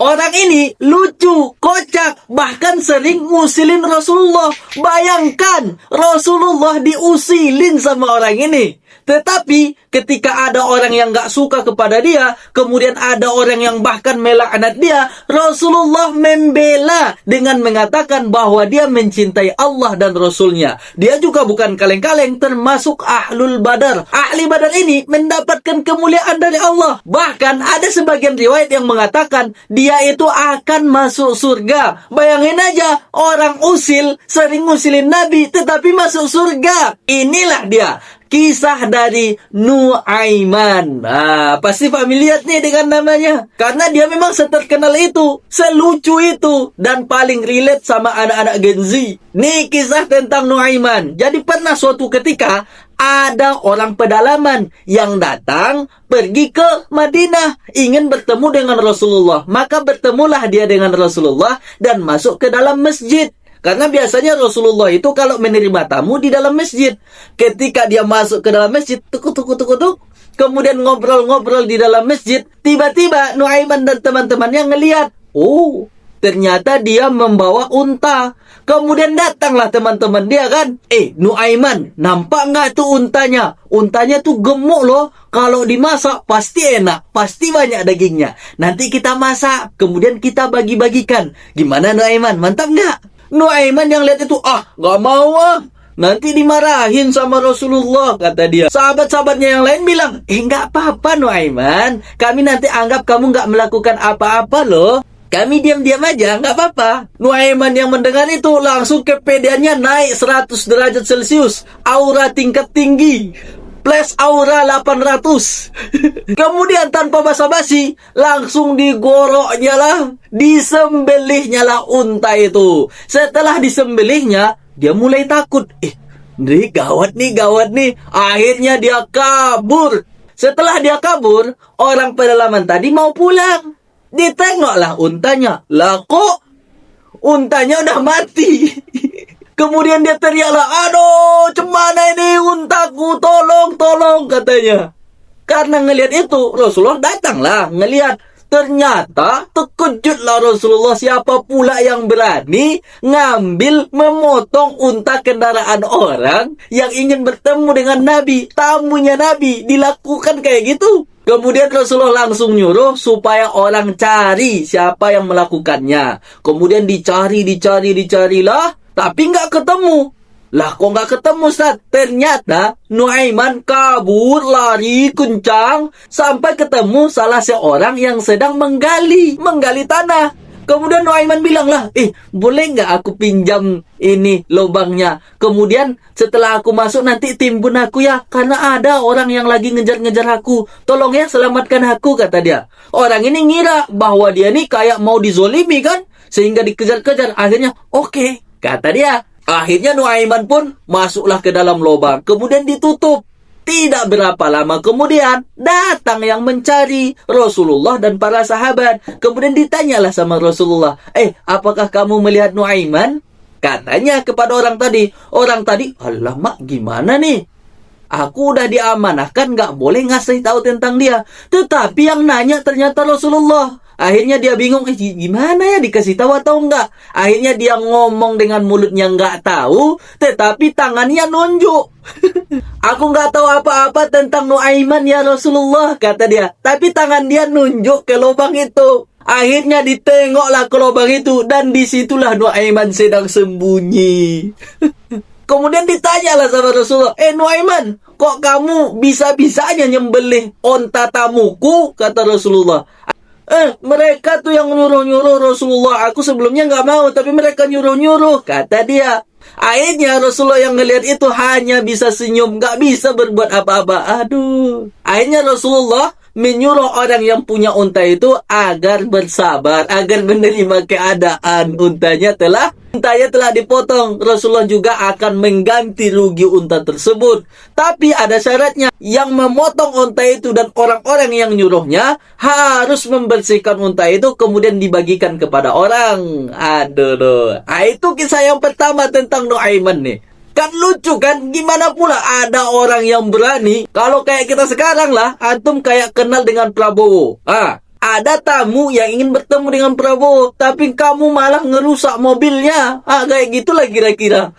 Orang ini lucu, kocak, bahkan sering ngusilin Rasulullah. Bayangkan, Rasulullah diusilin sama orang ini. Tetapi ketika ada orang yang gak suka kepada dia, kemudian ada orang yang bahkan melaknat dia, Rasulullah membela dengan mengatakan bahwa dia mencintai Allah dan Rasulnya. Dia juga bukan kaleng-kaleng, termasuk Ahlul Badar. Ahli Badar ini mendapatkan kemuliaan dari Allah. Bahkan ada sebagian riwayat yang mengatakan dia itu akan masuk surga. Bayangin aja, orang usil, sering ngusilin Nabi, tetapi masuk surga. Inilah dia kisah dari Nuaiman. Pasti familiar nih dengan namanya. Karena dia memang seterkenal itu, selucu itu, dan paling relate sama anak-anak Gen Z. Nih kisah tentang Nuaiman. Jadi pernah suatu ketika, ada orang pedalaman yang datang pergi ke Madinah, ingin bertemu dengan Rasulullah. Maka bertemulah dia dengan Rasulullah dan masuk ke dalam masjid. Karena biasanya Rasulullah itu kalau menerima tamu di dalam masjid. Ketika dia masuk ke dalam masjid, tuk, kemudian ngobrol-ngobrol di dalam masjid, tiba-tiba Nuaiman dan teman-temannya ngelihat, oh, ternyata dia membawa unta. Kemudian datanglah teman-teman dia kan, Nuaiman, nampak nggak tuh untanya? Untanya tuh gemuk loh. Kalau dimasak pasti enak, pasti banyak dagingnya. Nanti kita masak, kemudian kita bagi-bagikan. Gimana Nuaiman, mantap nggak? Nuaiman yang lihat itu, gak mau nanti dimarahin sama Rasulullah, kata dia. Sahabat-sahabatnya yang lain bilang, gak apa-apa Nuaiman, kami nanti anggap kamu gak melakukan apa-apa loh. Kami diam-diam aja, gak apa-apa. Nuaiman yang mendengar itu langsung kepedeannya naik 100 derajat Celcius. Aura tingkat tinggi. Plus aura 800. Kemudian tanpa basa-basi, langsung digoroknya lah, disembelihnya lah unta itu. Setelah disembelihnya, dia mulai takut. Nih gawat nih. Akhirnya dia kabur. Setelah dia kabur, orang pedalaman tadi mau pulang. Ditengoklah untanya. Lah kok untanya udah mati. Kemudian dia teriaklah, aduh, cemana ini untaku, tolong, katanya. Karena ngelihat itu, Rasulullah datanglah ngelihat. Ternyata terkejutlah Rasulullah, siapa pula yang berani ngambil, memotong unta kendaraan orang yang ingin bertemu dengan Nabi, tamunya Nabi, dilakukan kayak gitu. Kemudian Rasulullah langsung nyuruh supaya orang cari siapa yang melakukannya. Kemudian dicarilah. Tapi nggak ketemu. Lah kok nggak ketemu, Ustaz? Ternyata Nuaiman kabur, lari kencang, sampai ketemu salah seorang yang sedang menggali tanah. Kemudian Nuaiman bilang lah, boleh nggak aku pinjam ini lubangnya? Kemudian setelah aku masuk nanti timbun aku ya, karena ada orang yang lagi ngejar-ngejar aku. Tolong ya, selamatkan aku, kata dia. Orang ini ngira bahwa dia nih kayak mau dizolimi kan, sehingga dikejar-kejar. Akhirnya, oke, kata dia. Akhirnya Nuaiman pun masuklah ke dalam lubang, kemudian ditutup. Tidak berapa lama kemudian, datang yang mencari Rasulullah dan para sahabat. Kemudian ditanyalah sama Rasulullah, apakah kamu melihat Nuaiman? Katanya kepada orang tadi, alamak gimana nih? Aku udah diamanahkan gak boleh ngasih tahu tentang dia. Tetapi yang nanya ternyata Rasulullah. Akhirnya dia bingung, gimana ya, dikasih tahu atau enggak? Akhirnya dia ngomong dengan mulutnya enggak tahu, tetapi tangannya nunjuk. Aku enggak tahu apa-apa tentang Nuaiman ya Rasulullah, kata dia. Tapi tangan dia nunjuk ke lubang itu. Akhirnya ditengoklah ke lubang itu, dan disitulah Nuaiman sedang sembunyi. Kemudian ditanyalah sama Rasulullah, Nuaiman, kok kamu bisa-bisanya nyembelih onta tamuku? Kata Rasulullah. Mereka tuh yang nyuruh-nyuruh Rasulullah. Aku sebelumnya nggak mau, tapi mereka nyuruh-nyuruh, kata dia. Akhirnya Rasulullah yang ngelihat itu hanya bisa senyum, nggak bisa berbuat apa-apa. Aduh. Akhirnya Rasulullah menyuruh orang yang punya unta itu agar bersabar, agar menerima keadaan untanya telah dipotong. Rasulullah juga akan mengganti rugi unta tersebut. Tapi ada syaratnya, yang memotong unta itu dan orang-orang yang nyuruhnya harus membersihkan unta itu kemudian dibagikan kepada orang. Aduh. Itu kisah yang pertama tentang Nuaiman nih. Kan lucu kan? Gimana pula ada orang yang berani? Kalau kayak kita sekarang lah, antum kayak kenal dengan Prabowo. ada tamu yang ingin bertemu dengan Prabowo, tapi kamu malah ngerusak mobilnya. Kayak gitulah kira-kira.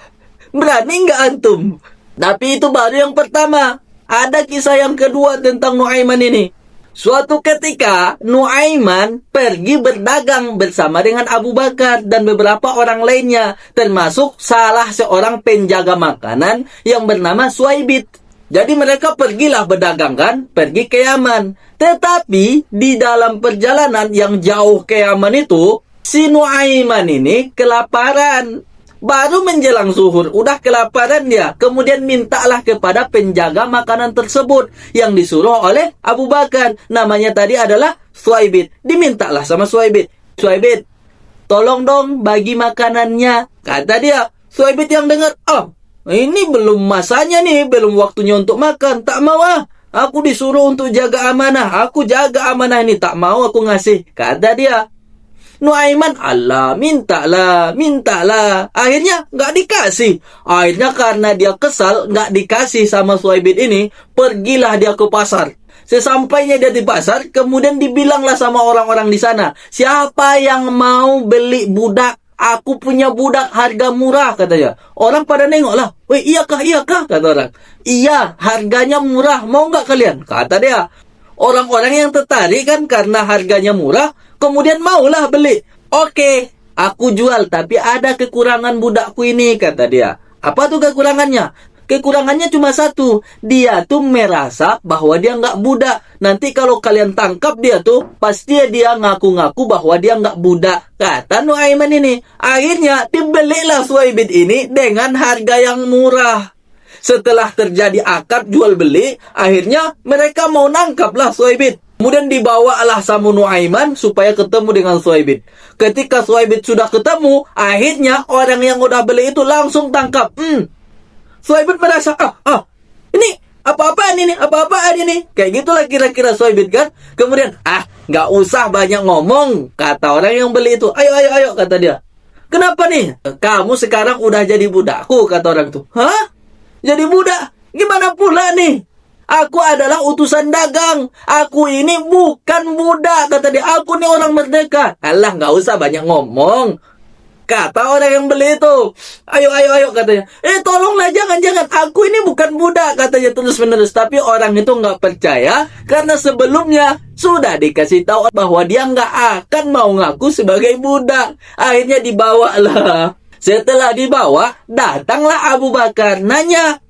Berani nggak antum? Tapi itu baru yang pertama. Ada kisah yang kedua tentang Nuaiman ini. Suatu ketika, Nuaiman pergi berdagang bersama dengan Abu Bakar dan beberapa orang lainnya, termasuk salah seorang penjaga makanan yang bernama Suaibit. Jadi mereka pergilah berdagang kan, pergi ke Yaman. Tetapi di dalam perjalanan yang jauh ke Yaman itu, si Nuaiman ini kelaparan. Baru menjelang zuhur, udah kelaparan dia. Kemudian mintalah kepada penjaga makanan tersebut yang disuruh oleh Abu Bakar. Namanya tadi adalah Suaibit. Dimintalah sama Suaibit. Suaibit, tolong dong bagi makanannya. Kata dia. Suaibit yang dengar, ini belum masanya nih, belum waktunya untuk makan. Tak mau aku disuruh untuk jaga amanah. Aku jaga amanah ini, tak mau aku ngasih. Kata dia. Nuaiman, Allah, mintalah. Akhirnya nggak dikasih. Akhirnya karena dia kesal, nggak dikasih sama Suaibit ini, pergilah dia ke pasar. Sesampainya dia di pasar, kemudian dibilanglah sama orang-orang di sana, siapa yang mau beli budak? Aku punya budak harga murah, katanya. Orang pada nengok lah. Weh, iyakah, kata orang. Iya, harganya murah, mau nggak kalian? Kata dia. Orang-orang yang tertarik kan karena harganya murah, kemudian maulah beli. Oke, aku jual, tapi ada kekurangan budakku ini, kata dia. Apa tuh kekurangannya? Kekurangannya cuma satu. Dia tuh merasa bahwa dia nggak budak. Nanti kalau kalian tangkap dia tuh, pasti dia ngaku-ngaku bahwa dia nggak budak. Kata Nuaiman ini. Akhirnya dibelilah Suaibit ini dengan harga yang murah. Setelah terjadi akad jual beli, akhirnya mereka mau nangkaplah Suaibit. Kemudian dibawalah sama Nuaiman supaya ketemu dengan Suaibit. Ketika Suaibit sudah ketemu, akhirnya orang yang udah beli itu langsung tangkap. Suaibit merasa, ini apa-apaan ini? Kayak gitulah kira-kira Suaibit kan. Kemudian, nggak usah banyak ngomong, kata orang yang beli itu. Ayo, kata dia. Kenapa nih? Kamu sekarang udah jadi budakku, kata orang itu. Hah? Jadi budak? Gimana pula nih? Aku adalah utusan dagang. Aku ini bukan budak, kata dia. Aku nih orang merdeka. Alah, nggak usah banyak ngomong, kata orang yang beli itu. Ayo, katanya. Tolonglah, jangan. Aku ini bukan budak, katanya terus-menerus. Tapi orang itu nggak percaya karena sebelumnya sudah dikasih tahu bahwa dia nggak akan mau ngaku sebagai budak. Akhirnya dibawalah. Setelah dibawa, datanglah Abu Bakar nanya,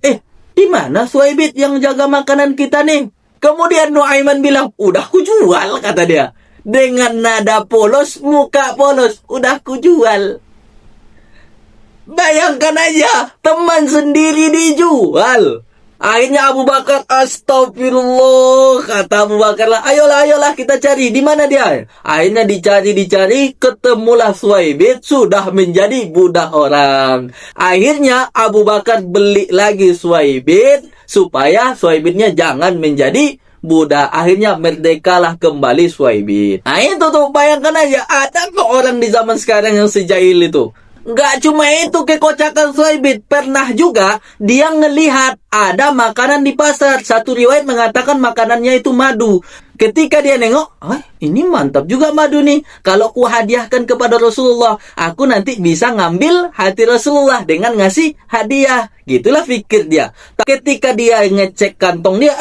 di mana Suaibit yang jaga makanan kita nih? Kemudian Nuaiman bilang, udah kujual, kata dia. Dengan nada polos, muka polos, udah kujual. Bayangkan aja, teman sendiri dijual. Akhirnya Abu Bakar, astagfirullah, kata Abu Bakar lah, ayolah kita cari, di mana dia? Akhirnya dicari, ketemulah Suaibit sudah menjadi budak orang. Akhirnya Abu Bakar beli lagi Suaibit supaya Suaibitnya jangan menjadi budak. Akhirnya merdekalah kembali Suaibit. Nah itu tuh, bayangkan aja, ada kok orang di zaman sekarang yang sejahil itu. Nggak cuma itu kekocakan Suaibit, pernah juga dia ngelihat ada makanan di pasar. Satu riwayat mengatakan makanannya itu madu. Ketika dia nengok, ini mantap juga madu nih. Kalau ku hadiahkan kepada Rasulullah, aku nanti bisa ngambil hati Rasulullah dengan ngasih hadiah. Gitulah pikir dia. Ketika dia ngecek kantong dia,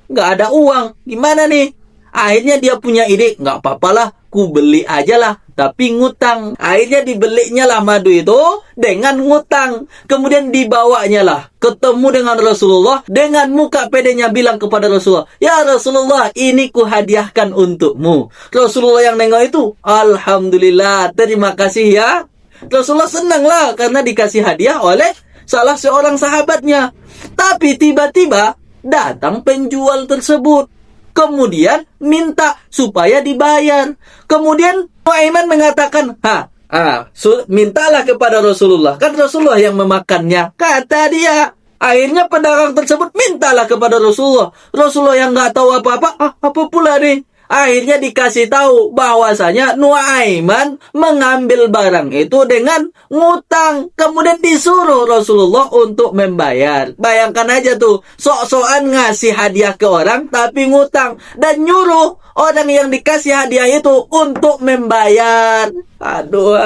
nggak ada uang. Gimana nih? Akhirnya dia punya ide, nggak apa-apalah, ku beli aja lah, tapi ngutang. Akhirnya dibelinya lah madu itu dengan ngutang. Kemudian dibawanya lah ketemu dengan Rasulullah, dengan muka pedenya bilang kepada Rasulullah, ya Rasulullah, ini ku hadiahkan untukmu. Rasulullah yang nengok itu, alhamdulillah, terima kasih ya. Rasulullah senang lah karena dikasih hadiah oleh salah seorang sahabatnya. Tapi tiba-tiba datang penjual tersebut. Kemudian minta supaya dibayar. Kemudian Nuaiman mengatakan, mintalah kepada Rasulullah. Kan Rasulullah yang memakannya, kata dia. Akhirnya pedagang tersebut mintalah kepada Rasulullah. Rasulullah yang nggak tahu apa-apa, apa pula nih? Akhirnya dikasih tahu bahwasanya Nuaiman mengambil barang itu dengan ngutang. Kemudian disuruh Rasulullah untuk membayar. Bayangkan aja tuh, sok-sokan ngasih hadiah ke orang tapi ngutang. Dan nyuruh orang yang dikasih hadiah itu untuk membayar. Aduh,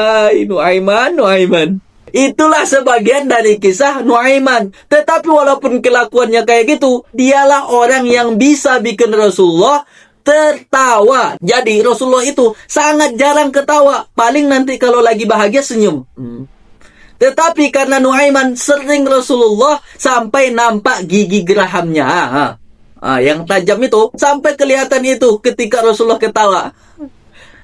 Nuaiman. Itulah sebagian dari kisah Nuaiman. Tetapi walaupun kelakuannya kayak gitu, dialah orang yang bisa bikin Rasulullah tertawa. Jadi Rasulullah itu sangat jarang ketawa. Paling nanti kalau lagi bahagia senyum. Tetapi karena Nuaiman sering Rasulullah sampai nampak gigi gerahamnya. Yang tajam itu sampai kelihatan itu ketika Rasulullah ketawa.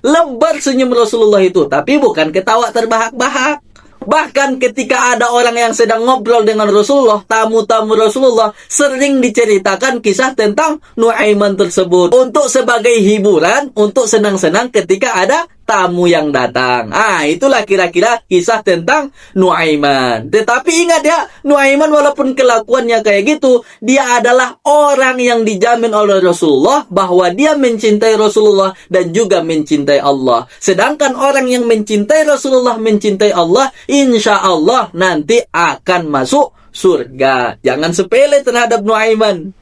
Lebar senyum Rasulullah itu, tapi bukan ketawa terbahak-bahak. Bahkan ketika ada orang yang sedang ngobrol dengan Rasulullah, tamu-tamu Rasulullah, sering diceritakan kisah tentang Nuaiman tersebut. Untuk sebagai hiburan, untuk senang-senang ketika ada tamu yang datang. Itulah kira-kira kisah tentang Nuaiman. Tetapi ingat ya, Nuaiman walaupun kelakuannya kayak gitu, dia adalah orang yang dijamin oleh Rasulullah bahwa dia mencintai Rasulullah dan juga mencintai Allah. Sedangkan orang yang mencintai Rasulullah, mencintai Allah, insya Allah nanti akan masuk surga. Jangan sepele terhadap Nuaiman.